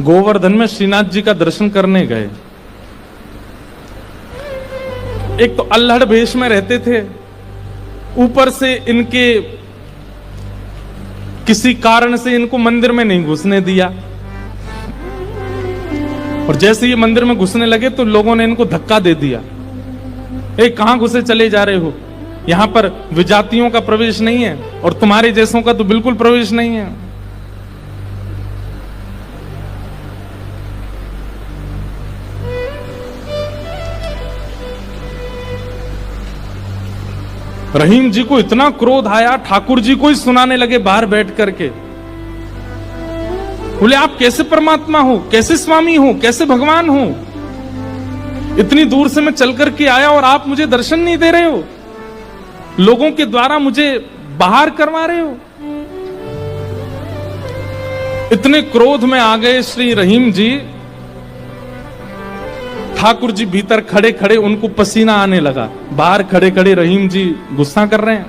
गोवर्धन में श्रीनाथ जी का दर्शन करने गए। एक तो अल्हड़ भेष में रहते थे, ऊपर से इनके किसी कारण से इनको मंदिर में नहीं घुसने दिया, और जैसे ये मंदिर में घुसने लगे तो लोगों ने इनको धक्का दे दिया। कहां घुसे चले जा रहे हो, यहां पर विजातियों का प्रवेश नहीं है और तुम्हारे जैसों का तो बिल्कुल प्रवेश नहीं है। रहीम जी को इतना क्रोध आया, ठाकुर जी को ही सुनाने लगे बाहर बैठ करके। बोले आप कैसे परमात्मा हो, कैसे स्वामी हो, कैसे भगवान हो? इतनी दूर से मैं चल करके आया और आप मुझे दर्शन नहीं दे रहे हो, लोगों के द्वारा मुझे बाहर करवा रहे हो। इतने क्रोध में आ गए श्री रहीम जी। ठाकुर जी भीतर खड़े खड़े उनको पसीना आने लगा, बाहर खड़े खड़े रहीम जी गुस्सा कर रहे हैं।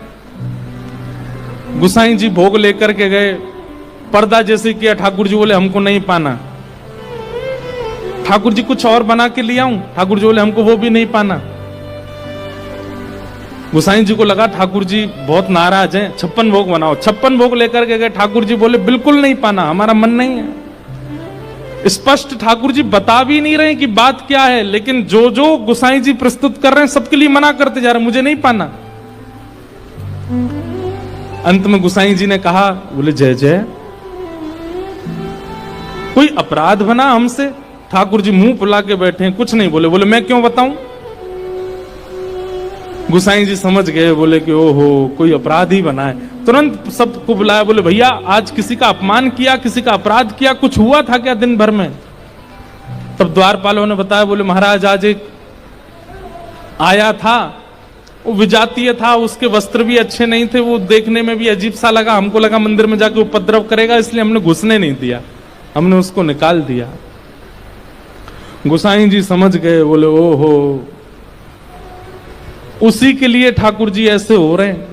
गुसाई जी भोग लेकर के गए, पर्दा जैसे किया, ठाकुर जी बोले हमको नहीं पाना। ठाकुर जी कुछ और बना के ले आऊं, ठाकुर जी बोले हमको वो भी नहीं पाना। गुसाई जी को लगा ठाकुर जी बहुत नाराज हैं, 56 भोग बनाओ। 56 भोग लेकर के गए, ठाकुर जी बोले बिल्कुल नहीं पाना, हमारा मन नहीं है। स्पष्ट ठाकुर जी बता भी नहीं रहे कि बात क्या है, लेकिन जो जो गुसाई जी प्रस्तुत कर रहे हैं सबके लिए मना करते जा रहे हैं, मुझे नहीं पाना। अंत में गुसाई जी ने कहा, बोले जय जय, कोई अपराध बना हमसे? ठाकुर जी मुंह फुला के बैठे हैं, कुछ नहीं बोले। बोले मैं क्यों बताऊं? गुसाई जी समझ गए, बोले कि ओहो कोई अपराध ही बना है। तुरंत सबको बुलाया, बोले भैया आज किसी का अपमान किया, किसी का अपराध किया, कुछ हुआ था क्या दिन भर में? तब द्वारपालों ने बताया, बोले महाराज आज एक आया था, वो विजातीय था, उसके वस्त्र भी अच्छे नहीं थे, वो देखने में भी अजीब सा लगा, हमको लगा मंदिर में जाके उपद्रव करेगा, इसलिए हमने घुसने नहीं दिया, हमने उसको निकाल दिया। गुसाई जी समझ गए, बोले ओहो उसी के लिए ठाकुर जी ऐसे हो रहे हैं।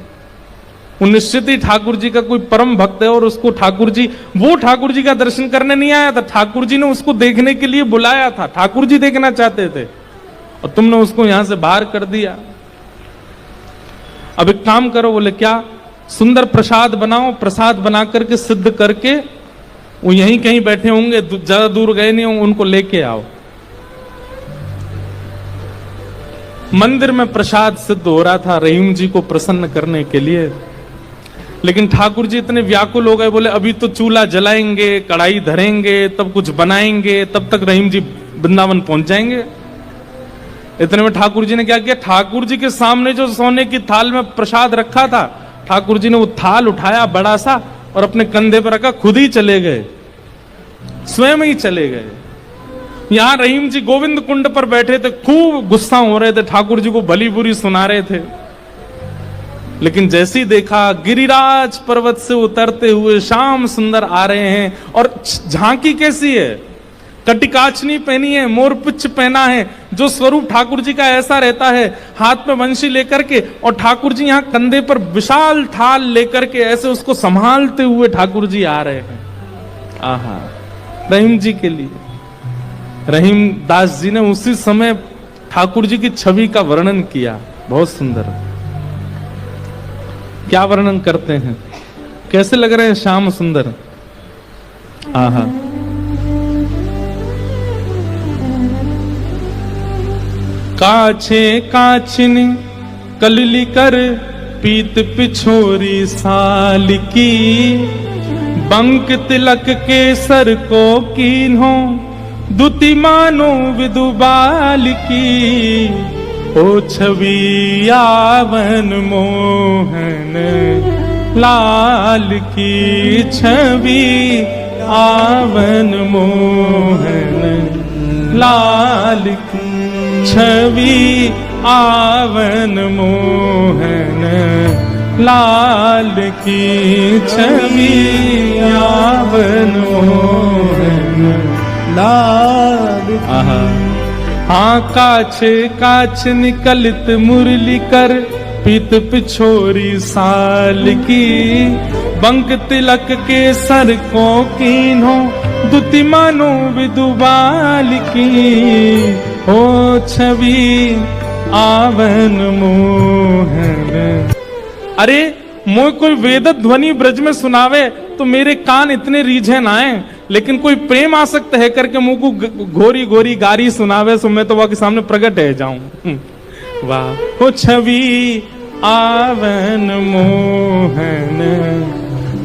वो निश्चित ही ठाकुर जी का कोई परम भक्त है, और उसको ठाकुर जी, वो ठाकुर जी का दर्शन करने नहीं आया था, ठाकुर जी ने उसको देखने के लिए बुलाया था, ठाकुर जी देखना चाहते थे, और तुमने उसको यहां से बाहर कर दिया। अब एक काम करो, बोले क्या? सुंदर प्रसाद बनाओ, प्रसाद बना करके सिद्ध करके, वो यहीं कहीं बैठे होंगे, ज्यादा दूर गए नहीं होंगे, उनको लेके आओ। मंदिर में प्रसाद सिद्ध हो रहा था रहीम जी को प्रसन्न करने के लिए, लेकिन ठाकुर जी इतने व्याकुल हो गए, बोले अभी तो चूल्हा जलाएंगे, कढ़ाई धरेंगे, तब कुछ बनाएंगे, तब तक रहीम जी वृंदावन पहुंच जाएंगे। इतने में ठाकुर जी ने क्या किया, ठाकुर जी के सामने जो सोने की थाल में प्रसाद रखा था, ठाकुर जी ने वो थाल उठाया बड़ा सा और अपने कंधे पर रखा, खुद ही चले गए, स्वयं ही चले गए। यहां रहीम जी गोविंद कुंड पर बैठे थे, खूब गुस्सा हो रहे थे, ठाकुर जी को भली बुरी सुना रहे थे। लेकिन जैसे ही देखा गिरिराज पर्वत से उतरते हुए श्याम सुंदर आ रहे हैं, और झांकी कैसी है, कटिकाचनी पहनी है, मोरपुच्छ पहना है, जो स्वरूप ठाकुर जी का ऐसा रहता है, हाथ में वंशी लेकर के, और ठाकुर जी यहाँ कंधे पर विशाल थाल लेकर के ऐसे उसको संभालते हुए ठाकुर जी आ रहे हैं। आहा, रहीम जी के लिए रहीम दास जी ने उसी समय ठाकुर जी की छवि का वर्णन किया, बहुत सुंदर। क्या वर्णन करते हैं, कैसे लग रहे हैं श्याम सुंदर? आहा, काछे काछिनी कलली कर पीत पिछोरी साल की, बंक तिलक के सर को कीन्हो दुति मानो विदुबाल की। ओ छवि आवन मोहन लाल की, छवि आवन मोहन लाल की, छवि आवन मोहन लाल की, छवि आवन मोहन लाल। हाँ, काछ काछ निकलित मुरली कर पीत पिछोरी साल की, बंक तिलक के सर को कीन्हो, दुति मानो विदुबाल की, हो छवि आवन मोहन। अरे मोय कोई वेद ध्वनि ब्रज में सुनावे तो मेरे कान इतने रीझे ना आए, लेकिन कोई प्रेम आसक्त है करके मुंह को घोरी घोरी गारी सुनावे सो मैं तो वह के सामने प्रकट है जाऊं। वाह, हो छवि आवन मोहन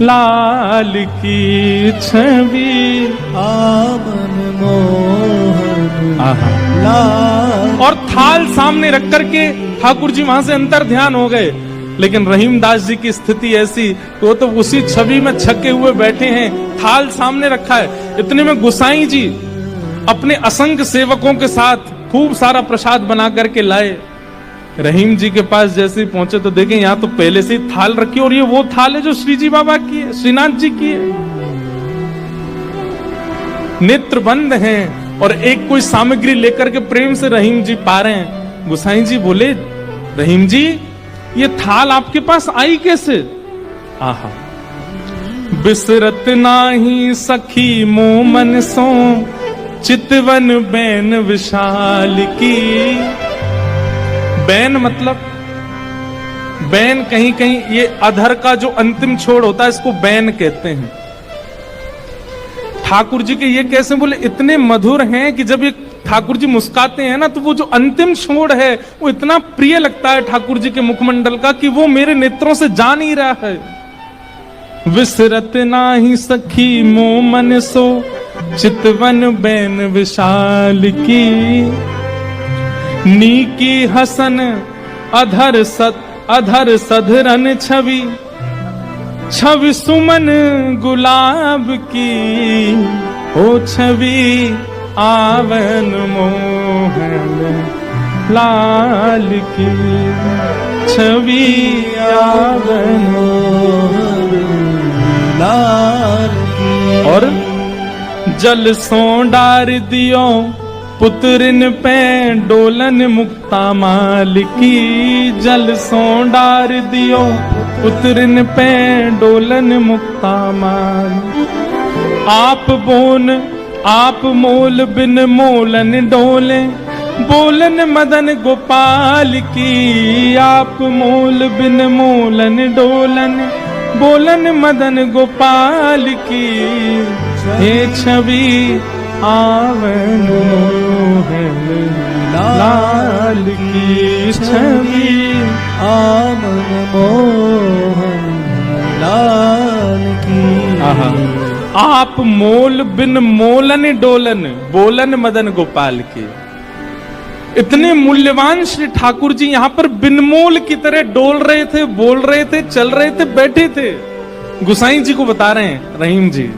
लाल की, छवि आवन मोहन लाल। और थाल सामने रख करके ठाकुर जी वहां से अंतर ध्यान हो गए, लेकिन रहीमदास जी की स्थिति ऐसी तो वो तो उसी छवि में छके हुए बैठे हैं, थाल सामने रखा है। इतने में गुसाई जी अपने असंख्य सेवकों के साथ खूब सारा प्रसाद बना करके लाए। रहीम जी के पास जैसे ही पहुंचे तो देखें यहाँ तो पहले से ही थाल रखी, और ये वो थाल है जो श्री जी बाबा की है, श्रीनाथ जी की है। नेत्र बंद हैं और एक कोई सामग्री लेकर के प्रेम से रहीम जी पा रहे हैं। गुसाई जी बोले, रहीम जी ये थाल आपके पास आई कैसे? आहा, बिसरत नाही सखी मोमन सो, चितवन बैन विशाल की। बैन मतलब, बैन कहीं कहीं ये अधर का जो अंतिम छोड़ होता है इसको बैन कहते हैं। ठाकुर जी के ये कैसे बोले, इतने मधुर हैं कि जब ये ठाकुर जी मुस्काते हैं ना तो वो जो अंतिम छोड़ है वो इतना प्रिय लगता है ठाकुर जी के मुखमंडल का कि वो मेरे नेत्रों से जा नहीं रहा है। विसरत नाही सखी मोमन सो, चितवन बैन विशाल की, नीकी हसन अधर सधरन छवि, छवि सुमन गुलाब की, हो छवि आवन मोहन लाल की, छवि आवन मोहन लाल की। और जल सो डार दियो पुत्रिन पे डोलन मुक्ता माल की, जल सो डार दियो पुत्रिन पे डोलन मुक्ता माल। आप मोल बिन मोलन डोले, बोलन मदन गोपाल की, आप मोल बिन मोलन डोलन, बोलन मदन गोपाल की, हे छवि आवन मोहन लाल की, छवि आवन मोहन लाल की। आहा, आप मोल बिन मोलन डोलन, बोलन मदन गोपाल की। इतने मूल्यवान श्री ठाकुर जी यहाँ पर बिनमोल की तरह डोल रहे थे, बोल रहे थे, चल रहे थे, बैठे थे। गुसाई जी को बता रहे हैं रहीम जी,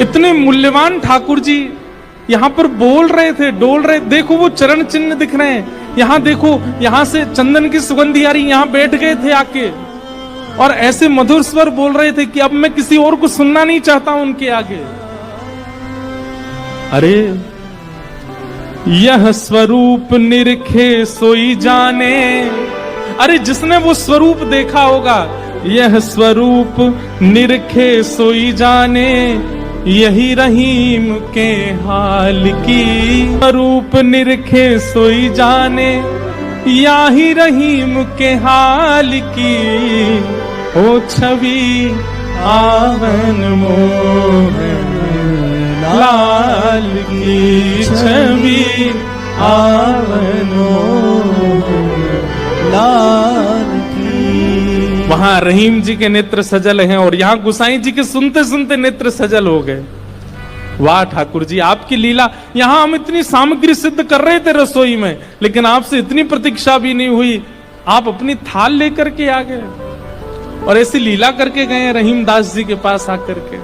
इतने मूल्यवान ठाकुर जी यहाँ पर बोल रहे थे, डोल रहे। देखो वो चरण चिन्ह दिख रहे हैं, यहाँ देखो, यहाँ से चंदन की सुगंधी आ रही, यहाँ बैठ गए थे आके और ऐसे मधुर स्वर बोल रहे थे कि अब मैं किसी और को सुनना नहीं चाहता उनके आगे। अरे यह स्वरूप निरखे सोई जाने, अरे जिसने वो स्वरूप देखा होगा, यह स्वरूप निरखे सोई जाने, यही रहीम के हाल की। स्वरूप निरखे सोई जाने, यही रहीम के हाल की, ओ छवि आवन मोहन लाल की, छवि आवन मोहन लाल की। वहां रहीम जी के नेत्र सजल हैं और यहाँ गुसाई जी के सुनते सुनते नेत्र सजल हो गए। वाह ठाकुर जी, आपकी लीला। यहां हम इतनी सामग्री सिद्ध कर रहे थे रसोई में, लेकिन आपसे इतनी प्रतीक्षा भी नहीं हुई, आप अपनी थाल लेकर के आ गए और ऐसी लीला करके गए रहीम दास जी के पास आकर के।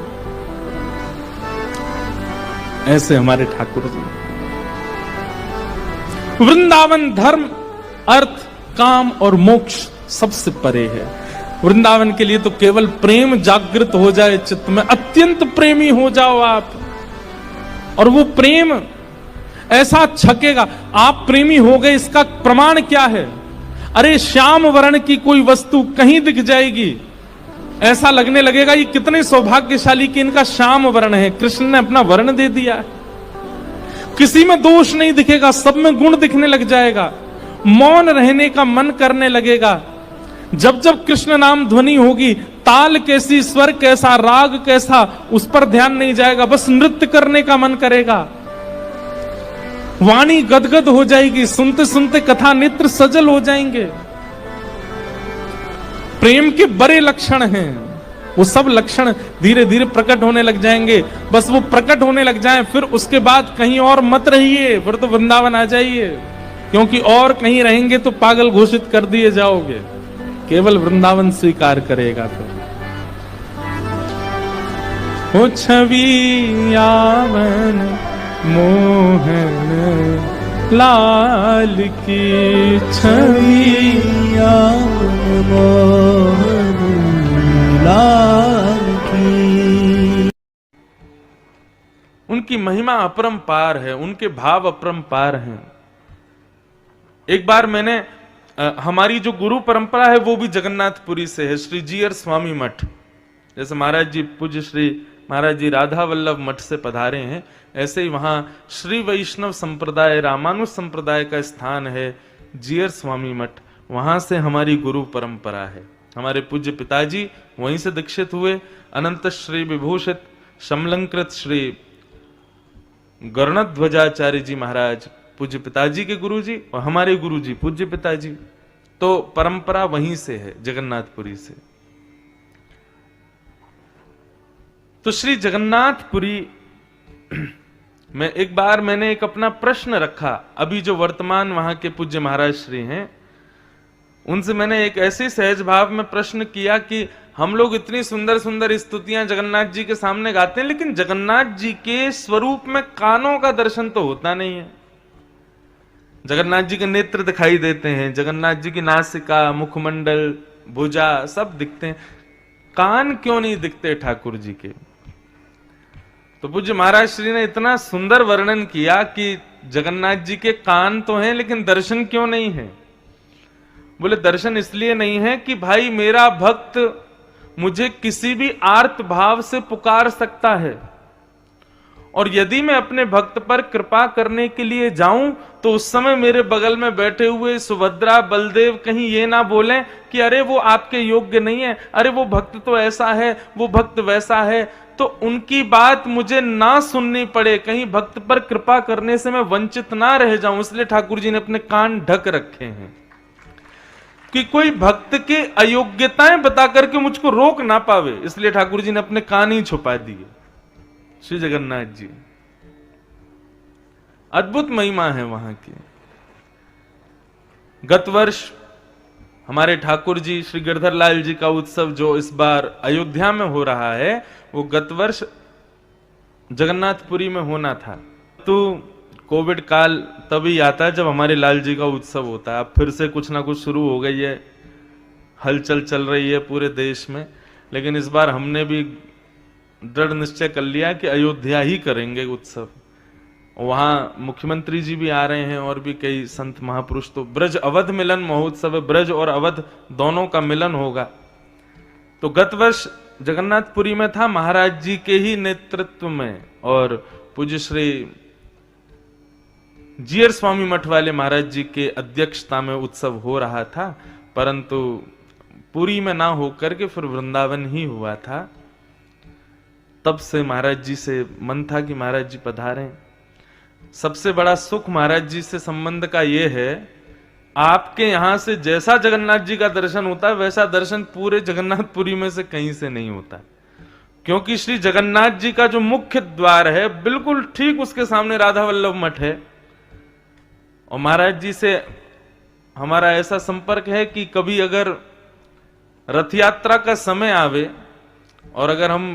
ऐसे हमारे ठाकुर जी। वृंदावन धर्म, अर्थ, काम और मोक्ष सबसे परे है। वृंदावन के लिए तो केवल प्रेम जागृत हो जाए चित्त में, अत्यंत प्रेमी हो जाओ आप, और वो प्रेम ऐसा छकेगा। आप प्रेमी हो गए, इसका प्रमाण क्या है? अरे श्याम वर्ण की कोई वस्तु कहीं दिख जाएगी, ऐसा लगने लगेगा ये कितने सौभाग्यशाली कि इनका श्याम वर्ण है, कृष्ण ने अपना वर्ण दे दिया है। किसी में दोष नहीं दिखेगा, सब में गुण दिखने लग जाएगा, मौन रहने का मन करने लगेगा। जब जब कृष्ण नाम ध्वनि होगी, ताल कैसी, स्वर कैसा, राग कैसा, उस पर ध्यान नहीं जाएगा, बस नृत्य करने का मन करेगा। वाणी गदगद हो जाएगी, सुनते सुनते कथा नेत्र सजल हो जाएंगे। प्रेम के बड़े लक्षण हैं, वो सब लक्षण धीरे धीरे प्रकट होने लग जाएंगे। बस वो प्रकट होने लग जाएं, फिर उसके बाद कहीं और मत रहिए, फिर तो वृंदावन आ जाइए, क्योंकि और कहीं रहेंगे तो पागल घोषित कर दिए जाओगे। केवल वृंदावन स्वीकार करेगा तो। हो छवि यावन मोहन लाल की, छवि यावन मोहन लाल की। उनकी महिमा अपरंपार है, उनके भाव अपरंपार हैं। एक बार मैंने हमारी जो गुरु परंपरा है वो भी जगन्नाथपुरी से है, श्री जीयर स्वामी मठ। जैसे महाराज जी, पूज्य श्री महाराज जी राधा वल्लभ मठ से पधारे हैं, ऐसे ही वहां श्री वैष्णव संप्रदाय, रामानुज संप्रदाय का स्थान है जीयर स्वामी मठ, वहां से हमारी गुरु परंपरा है। हमारे पूज्य पिताजी वहीं से दीक्षित हुए। अनंत श्री विभूषित शमलंकृत श्री गरुणध्वजाचार्य जी महाराज पूज्य पिताजी के गुरुजी, और हमारे गुरुजी पूज्य पिताजी, तो परंपरा वहीं से है, जगन्नाथपुरी से। तो श्री जगन्नाथपुरी में एक बार मैंने एक अपना प्रश्न रखा। अभी जो वर्तमान वहां के पूज्य महाराज श्री हैं, उनसे मैंने एक ऐसे सहज भाव में प्रश्न किया कि हम लोग इतनी सुंदर सुंदर स्तुतियां जगन्नाथ जी के सामने गाते हैं, लेकिन जगन्नाथ जी के स्वरूप में कानों का दर्शन तो होता नहीं है। जगन्नाथ जी के नेत्र दिखाई देते हैं, जगन्नाथ जी की नासिका, मुखमंडल, भुजा सब दिखते हैं, कान क्यों नहीं दिखते ठाकुर जी के? तो पूज्य महाराज श्री ने इतना सुंदर वर्णन किया कि जगन्नाथ जी के कान तो हैं, लेकिन दर्शन क्यों नहीं है? बोले दर्शन इसलिए नहीं है कि भाई मेरा भक्त मुझे किसी भी आर्त भाव से पुकार सकता है, और यदि मैं अपने भक्त पर कृपा करने के लिए जाऊं तो उस समय मेरे बगल में बैठे हुए सुभद्रा, बलदेव कहीं ये ना बोलें कि अरे वो आपके योग्य नहीं है, अरे वो भक्त तो ऐसा है, वो भक्त वैसा है, तो उनकी बात मुझे ना सुननी पड़े, कहीं भक्त पर कृपा करने से मैं वंचित ना रह जाऊं। इसलिए ठाकुर जी ने अपने कान ढक रखे हैं कि कोई भक्त के अयोग्यताएं बता करके मुझको रोक ना पावे, इसलिए ठाकुर जी ने अपने कान ही छुपा दिए। श्री जगन्नाथ जी अद्भुत महिमा है वहां की। गत वर्ष हमारे ठाकुर जी श्री गिरधर लाल जी का उत्सव जो इस बार अयोध्या में हो रहा है, वो गत वर्ष जगन्नाथपुरी में होना था। तो कोविड काल तभी आता है जब हमारे लाल जी का उत्सव होता है। अब फिर से कुछ ना कुछ शुरू हो गई है, हलचल चल रही है पूरे देश में, लेकिन इस बार हमने भी दृढ़ निश्चय कर लिया कि अयोध्या ही करेंगे उत्सव। वहां मुख्यमंत्री जी भी आ रहे हैं और भी कई संत महापुरुष। तो ब्रज अवध मिलन महोत्सव है, ब्रज और अवध दोनों का मिलन होगा। तो गत वर्ष जगन्नाथपुरी में था, महाराज जी के ही नेतृत्व में, और पूज्य श्री जीयर स्वामी मठ वाले महाराज जी के अध्यक्षता में उत्सव हो रहा था, परंतु पुरी में ना होकर के फिर वृंदावन ही हुआ था। तब से महाराज जी से मन था कि महाराज जी पधारें। सबसे बड़ा सुख महाराज जी से संबंध का यह है, आपके यहां से जैसा जगन्नाथ जी का दर्शन होता है वैसा दर्शन पूरे जगन्नाथपुरी में से कहीं से नहीं होता, क्योंकि श्री जगन्नाथ जी का जो मुख्य द्वार है बिल्कुल ठीक उसके सामने राधा वल्लभ मठ है। और महाराज जी से हमारा ऐसा संपर्क है कि कभी अगर रथ यात्रा का समय आवे और अगर हम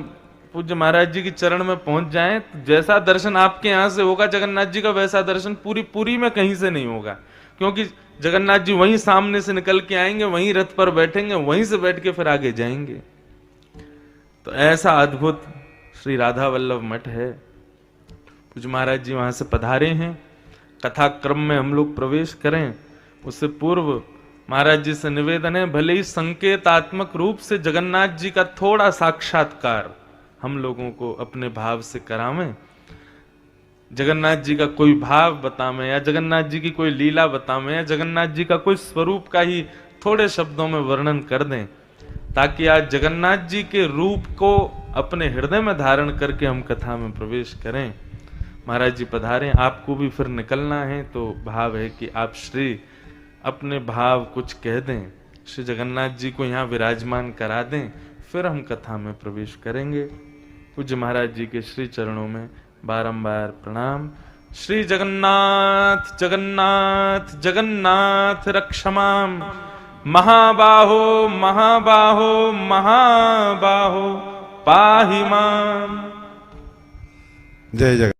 पूज्य महाराज जी की चरण में पहुंच जाएं, तो जैसा दर्शन आपके यहां से होगा जगन्नाथ जी का, वैसा दर्शन पूरी में कहीं से नहीं होगा, क्योंकि जगन्नाथ जी वहीं सामने से निकल के आएंगे, वहीं रथ पर बैठेंगे, वहीं से बैठ के फिर आगे जाएंगे। तो ऐसा अद्भुत श्री राधा वल्लभ मठ है। पूज्य महाराज जी वहां से पधारे हैं। कथा क्रम में हम लोग प्रवेश करें उससे पूर्व महाराज जी से निवेदन है, भले ही संकेतात्मक रूप से जगन्नाथ जी का थोड़ा साक्षात्कार हम लोगों को अपने भाव से करावें, जगन्नाथ जी का कोई भाव बतावें, या जगन्नाथ जी की कोई लीला बतावें, या जगन्नाथ जी का कोई स्वरूप का ही थोड़े शब्दों में वर्णन कर दें, ताकि आज जगन्नाथ जी के रूप को अपने हृदय में धारण करके हम कथा में प्रवेश करें। महाराज जी पधारें, आपको भी फिर निकलना है, तो भाव है कि आप श्री अपने भाव कुछ कह दें, श्री जगन्नाथ जी को यहाँ विराजमान करा दें, फिर हम कथा में प्रवेश करेंगे। पूज्य महाराज जी के श्री चरणों में बारंबार प्रणाम। श्री जगन्नाथ जगन्नाथ जगन्नाथ रक्षमाम, महाबाहो महाबाहो महाबाहो पाहि माम। जय जगन्नाथ।